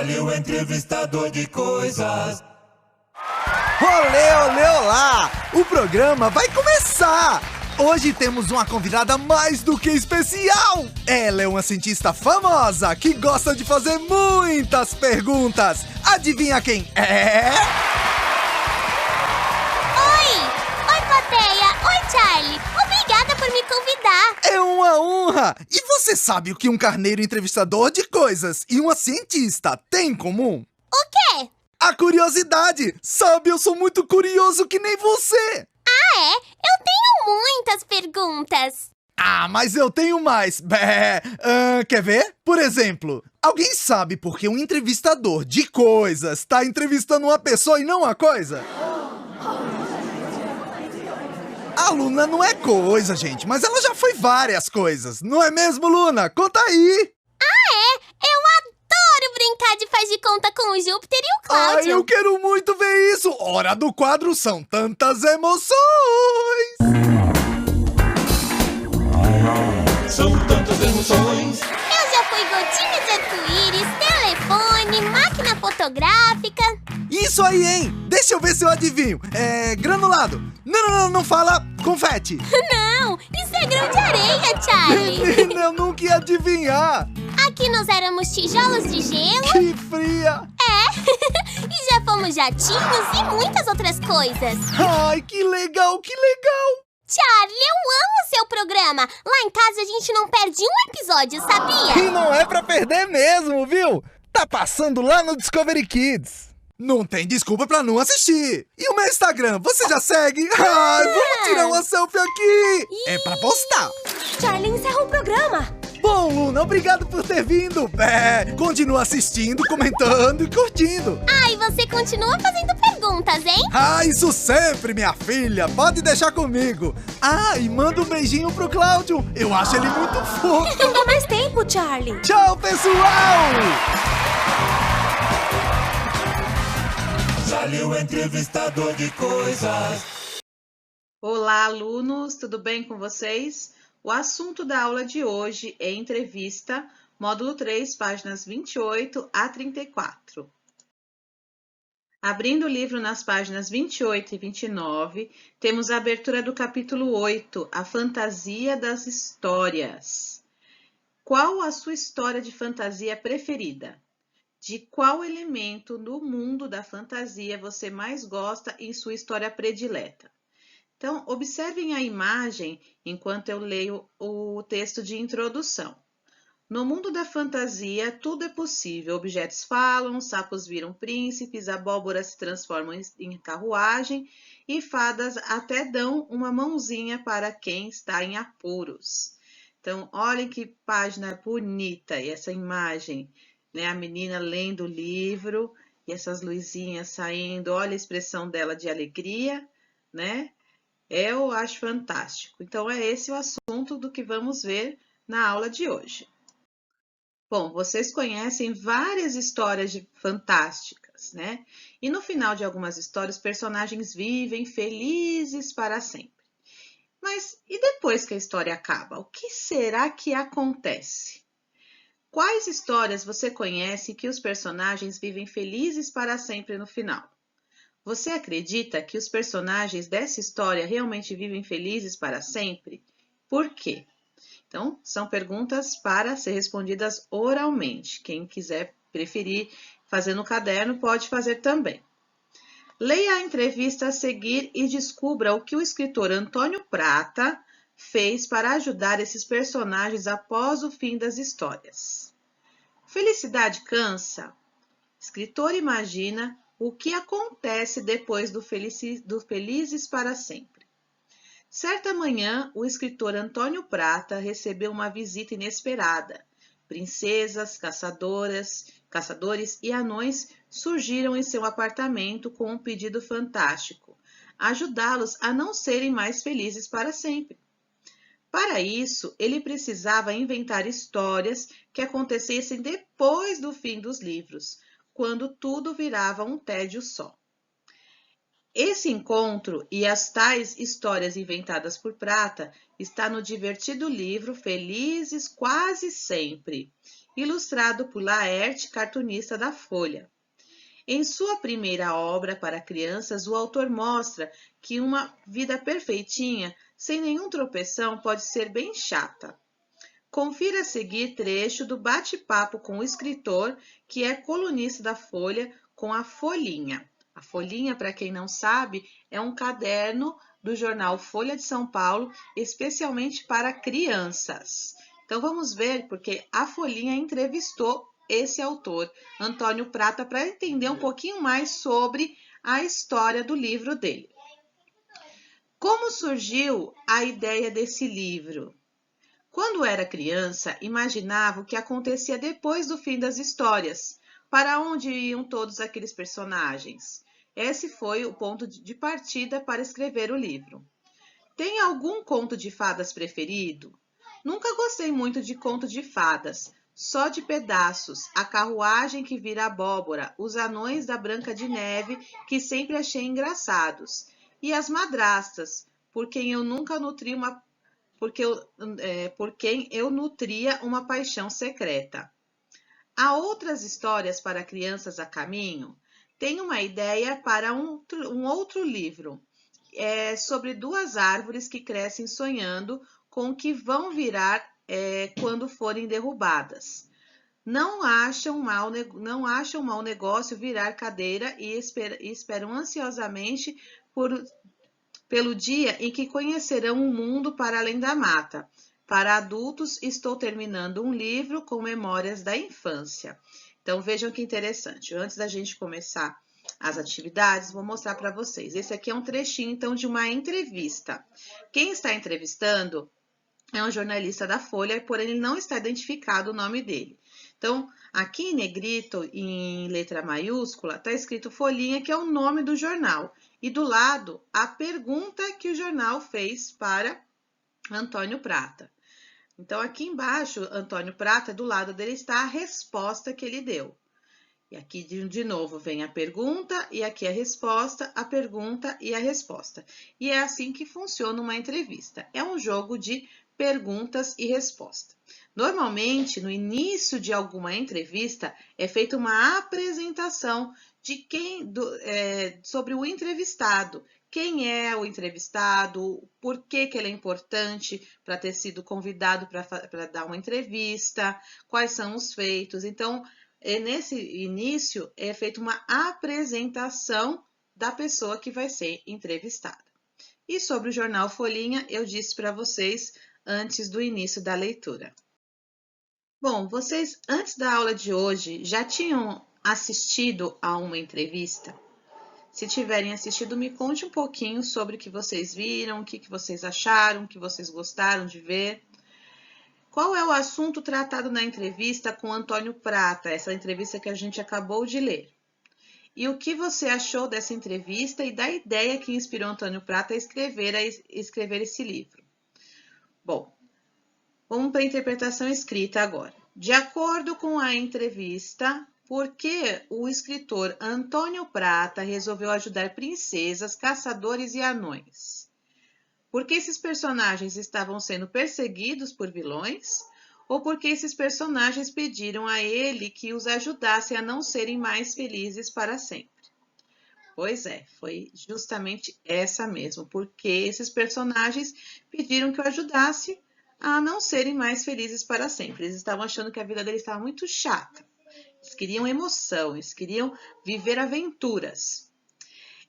Charlie, o entrevistador de coisas. Olê, olê, olá! O programa vai começar! Hoje temos uma convidada mais do que especial! Ela é uma cientista famosa que gosta de fazer muitas perguntas. Adivinha quem é? Oi, Plateia! Oi, Charlie! Obrigada por me convidar! É uma honra! E você sabe o que um carneiro entrevistador de coisas e uma cientista têm em comum? O quê? A curiosidade! Sabe, eu sou muito curioso que nem você! Ah, é? Eu tenho muitas perguntas! Ah, mas eu tenho mais! Quer ver? Por exemplo, alguém sabe por que um entrevistador de coisas está entrevistando uma pessoa e não uma coisa? A Luna não é coisa, gente, mas ela já foi várias coisas. Não é mesmo, Luna? Conta aí! Ah, é? Eu adoro brincar de faz de conta com o Júpiter e o Cláudio! Ai, eu quero muito ver isso! Hora do quadro São Tantas Emoções! São tantas emoções. Eu já fui gotinha de arco-íris, telefone, máquina fotográfica... Isso aí, hein? Deixa eu ver se eu adivinho. Granulado. Não fala confete. Não, isso é grão de areia, Charlie! Menina, eu nunca ia adivinhar. Aqui nós éramos tijolos de gelo... Que fria. e já fomos jatinhos e muitas outras coisas. Ai, que legal, que legal. Charlie, eu amo seu programa. Lá em casa a gente não perde um episódio, sabia? E não é pra perder mesmo, viu? Tá passando lá no Discovery Kids. Não tem desculpa pra não assistir. E o meu Instagram, você já segue? Ai, vamos tirar uma selfie aqui. É pra postar. Charlie, encerra o programa. Bom, Luna, obrigado por ter vindo. Continua assistindo, comentando e curtindo. Ah, e você continua fazendo perguntas, hein? Ah, isso sempre, minha filha. Pode deixar comigo. Ah, e manda um beijinho pro Cláudio. Eu acho ele muito fofo. Não dá mais tempo, Charlie. Tchau, pessoal! Charlie, o entrevistador de coisas. Olá, alunos, tudo bem com vocês? O assunto da aula de hoje é entrevista, módulo 3, páginas 28 a 34. Abrindo o livro nas páginas 28 e 29, temos a abertura do capítulo 8, a fantasia das histórias. Qual a sua história de fantasia preferida? De qual elemento no mundo da fantasia você mais gosta em sua história predileta? Então, observem a imagem enquanto eu leio o texto de introdução. No mundo da fantasia, tudo é possível. Objetos falam, sapos viram príncipes, abóboras se transformam em carruagem e fadas até dão uma mãozinha para quem está em apuros. Então, olhem que página bonita e essa imagem, né? A menina lendo o livro e essas luzinhas saindo. Olha a expressão dela de alegria, né? Eu acho fantástico. Então, é esse o assunto do que vamos ver na aula de hoje. Bom, vocês conhecem várias histórias fantásticas, né? E no final de algumas histórias, os personagens vivem felizes para sempre. Mas e depois que a história acaba? O que será que acontece? Quais histórias você conhece que os personagens vivem felizes para sempre no final? Você acredita que os personagens dessa história realmente vivem felizes para sempre? Por quê? Então, são perguntas para ser respondidas oralmente. Quem quiser preferir fazer no caderno, pode fazer também. Leia a entrevista a seguir e descubra o que o escritor Antônio Prata fez para ajudar esses personagens após o fim das histórias. Felicidade cansa? O escritor imagina o que acontece depois do Felizes para Sempre. Certa manhã, o escritor Antônio Prata recebeu uma visita inesperada. Princesas, caçadores e anões surgiram em seu apartamento com um pedido fantástico: ajudá-los a não serem mais felizes para sempre. Para isso, ele precisava inventar histórias que acontecessem depois do fim dos livros, quando tudo virava um tédio só. Esse encontro e as tais histórias inventadas por Prata está no divertido livro Felizes Quase Sempre. ilustrado por Laerte, cartunista da Folha. Em sua primeira obra para crianças, o autor mostra que uma vida perfeitinha, sem nenhum tropeção, pode ser bem chata. Confira a seguir trecho do bate-papo com o escritor, que é colunista da Folha, com a Folhinha. A Folhinha, para quem não sabe, é um caderno do jornal Folha de São Paulo, especialmente para crianças. Então vamos ver, porque a Folhinha entrevistou esse autor, Antônio Prata, para entender um pouquinho mais sobre a história do livro dele. Como surgiu a ideia desse livro? Quando era criança, imaginava o que acontecia depois do fim das histórias. Para onde iam todos aqueles personagens? Esse foi o ponto de partida para escrever o livro. Tem algum conto de fadas preferido? Nunca gostei muito de conto de fadas, só de pedaços, a carruagem que vira abóbora, os anões da Branca de Neve, que sempre achei engraçados, e as madrastas, por quem eu nunca nutri por quem eu nutria uma paixão secreta. Há outras histórias para crianças a caminho? Tenho uma ideia para um outro livro. É sobre duas árvores que crescem sonhando com o que vão virar quando forem derrubadas. Não acham mau negócio virar cadeira e esperam ansiosamente pelo dia em que conhecerão um mundo para além da mata. Para adultos, estou terminando um livro com memórias da infância. Então, vejam que interessante. Antes da gente começar as atividades, vou mostrar para vocês. Esse aqui é um trechinho, então, de uma entrevista. Quem está entrevistando é um jornalista da Folha, porém ele não está identificado o nome dele. Então, aqui em negrito, em letra maiúscula, está escrito Folhinha, que é o nome do jornal. E do lado, a pergunta que o jornal fez para Antônio Prata. Então, aqui embaixo, Antônio Prata, do lado dele está a resposta que ele deu. E aqui, de novo, vem a pergunta e aqui a resposta, a pergunta e a resposta. E é assim que funciona uma entrevista. É um jogo de perguntas e respostas. Normalmente, no início de alguma entrevista, é feita uma apresentação de sobre o entrevistado. Quem é o entrevistado, por que ele é importante para ter sido convidado para dar uma entrevista, quais são os feitos. Então, nesse início, é feita uma apresentação da pessoa que vai ser entrevistada. E sobre o jornal Folhinha, eu disse para vocês antes do início da leitura. Bom, vocês, antes da aula de hoje, já tinham assistido a uma entrevista? Se tiverem assistido, me conte um pouquinho sobre o que vocês viram, o que vocês acharam, o que vocês gostaram de ver. Qual é o assunto tratado na entrevista com Antônio Prata, essa entrevista que a gente acabou de ler? E o que você achou dessa entrevista e da ideia que inspirou Antônio Prata a escrever esse livro? Bom, vamos para a interpretação escrita agora. De acordo com a entrevista, por que o escritor Antônio Prata resolveu ajudar princesas, caçadores e anões? Porque esses personagens estavam sendo perseguidos por vilões? Ou porque esses personagens pediram a ele que os ajudasse a não serem mais felizes para sempre? Pois é, foi justamente essa mesmo, porque esses personagens pediram que o ajudasse a não serem mais felizes para sempre. Eles estavam achando que a vida deles estava muito chata. Eles queriam emoção, eles queriam viver aventuras.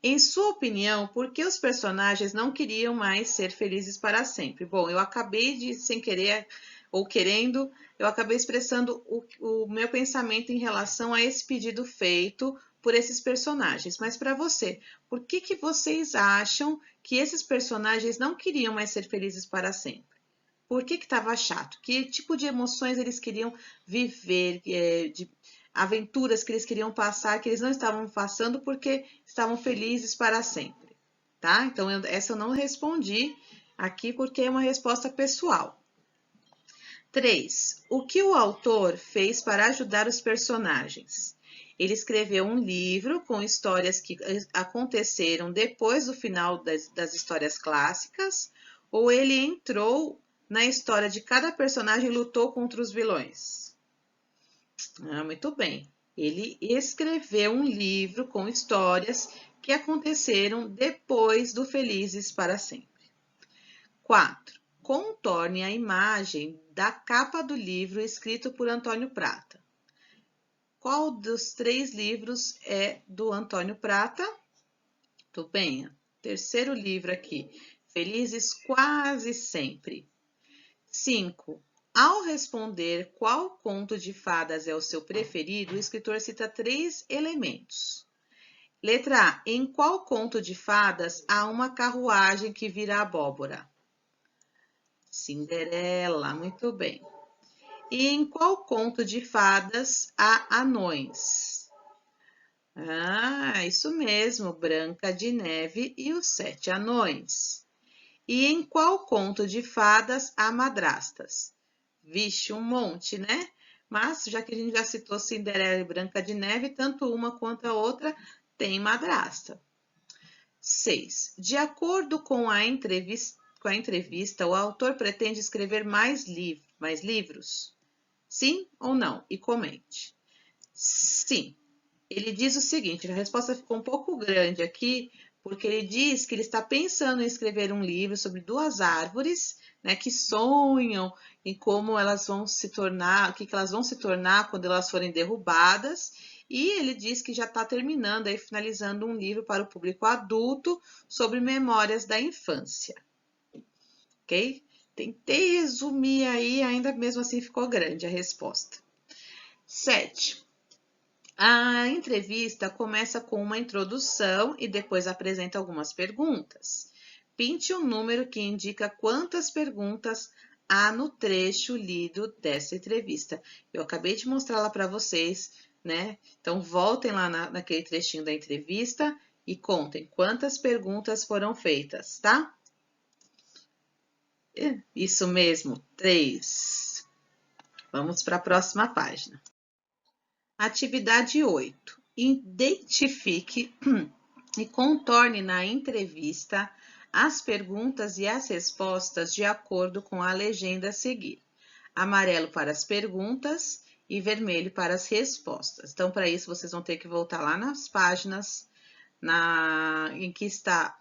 Em sua opinião, por que os personagens não queriam mais ser felizes para sempre? Bom, eu acabei de, sem querer ou querendo, eu acabei expressando o meu pensamento em relação a esse pedido feito por esses personagens. Mas para você, por que vocês acham que esses personagens não queriam mais ser felizes para sempre? Por que estava chato? Que tipo de emoções eles queriam viver, de aventuras que eles queriam passar, que eles não estavam passando porque estavam felizes para sempre, tá? Então, essa eu não respondi aqui porque é uma resposta pessoal. 3. O que o autor fez para ajudar os personagens? Ele escreveu um livro com histórias que aconteceram depois do final das histórias clássicas, ou ele entrou na história de cada personagem e lutou contra os vilões? Muito bem. Ele escreveu um livro com histórias que aconteceram depois do Felizes para Sempre. 4. Contorne a imagem da capa do livro escrito por Antônio Prata. Qual dos 3 livros é do Antônio Prata? Tudo bem. Terceiro livro aqui, Felizes Quase Sempre. 5. Ao responder qual conto de fadas é o seu preferido, o escritor cita 3 elementos. Letra A. Em qual conto de fadas há uma carruagem que vira abóbora? Cinderela, muito bem. E em qual conto de fadas há anões? Isso mesmo, Branca de Neve e os 7 anões. E em qual conto de fadas há madrastas? Vixe, um monte, né? Mas, já que a gente já citou Cinderela e Branca de Neve, tanto uma quanto a outra tem madrasta. 6. De acordo com a entrevista, o autor pretende escrever mais livros? Sim ou não? E comente. Sim. Ele diz o seguinte, a resposta ficou um pouco grande aqui, porque ele diz que ele está pensando em escrever um livro sobre 2 árvores, né, que sonham em como elas vão se tornar, o que elas vão se tornar quando elas forem derrubadas. E ele diz que já está terminando, aí, finalizando um livro para o público adulto sobre memórias da infância. Ok? Tentei resumir aí, ainda mesmo assim ficou grande a resposta. 7. A entrevista começa com uma introdução e depois apresenta algumas perguntas. Pinte um número que indica quantas perguntas há no trecho lido dessa entrevista. Eu acabei de mostrar lá para vocês, né? Então, voltem lá naquele trechinho da entrevista e contem quantas perguntas foram feitas, tá? Isso mesmo, 3. Vamos para a próxima página. Atividade 8. Identifique e contorne na entrevista as perguntas e as respostas de acordo com a legenda a seguir. Amarelo para as perguntas e vermelho para as respostas. Então, para isso, vocês vão ter que voltar lá nas páginas em que está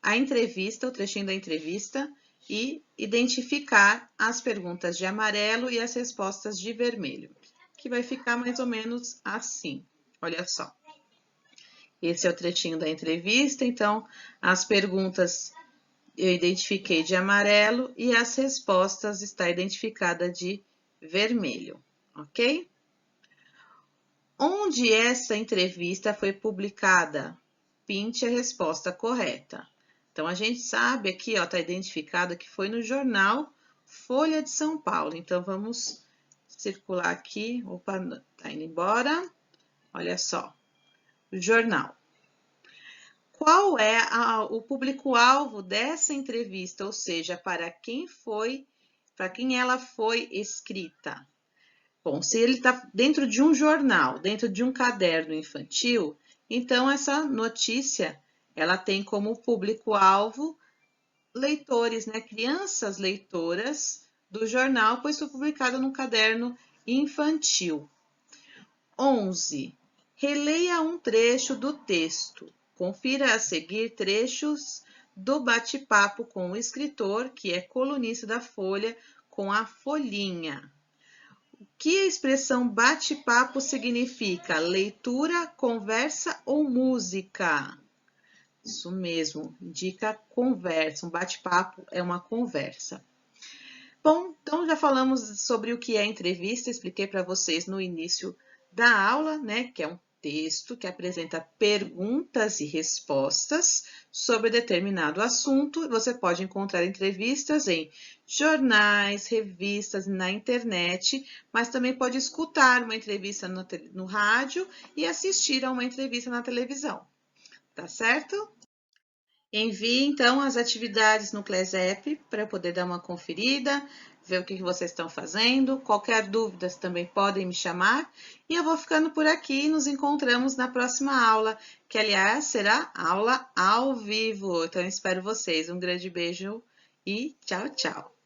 a entrevista, o trechinho da entrevista, e identificar as perguntas de amarelo e as respostas de vermelho, que vai ficar mais ou menos assim. Olha só. Esse é o trechinho da entrevista, então as perguntas eu identifiquei de amarelo e as respostas está identificada de vermelho, ok? Onde essa entrevista foi publicada? Pinte a resposta correta. Então, a gente sabe aqui, ó, está identificado que foi no jornal Folha de São Paulo. Então, vamos circular aqui. Opa, tá indo embora. Olha só, o jornal. Qual é o público-alvo dessa entrevista? Ou seja, para quem ela foi escrita? Bom, se ele está dentro de um jornal, dentro de um caderno infantil, então essa notícia ela tem como público-alvo leitores, né? Crianças leitoras do jornal, pois foi publicado num caderno infantil. 11. Releia um trecho do texto. Confira a seguir trechos do bate-papo com o escritor, que é colunista da Folha, com a folhinha. O que a expressão bate-papo significa? Leitura, conversa ou música? Isso mesmo, indica conversa. Um bate-papo é uma conversa. Bom, então já falamos sobre o que é entrevista, expliquei para vocês no início da aula, né, que é um texto que apresenta perguntas e respostas sobre determinado assunto. Você pode encontrar entrevistas em jornais, revistas, na internet, mas também pode escutar uma entrevista no rádio e assistir a uma entrevista na televisão. Tá certo? Envie, então, as atividades no ClassApp para eu poder dar uma conferida, ver o que vocês estão fazendo. Qualquer dúvida, também podem me chamar. E eu vou ficando por aqui e nos encontramos na próxima aula, que, aliás, será aula ao vivo. Então, eu espero vocês. Um grande beijo e tchau, tchau!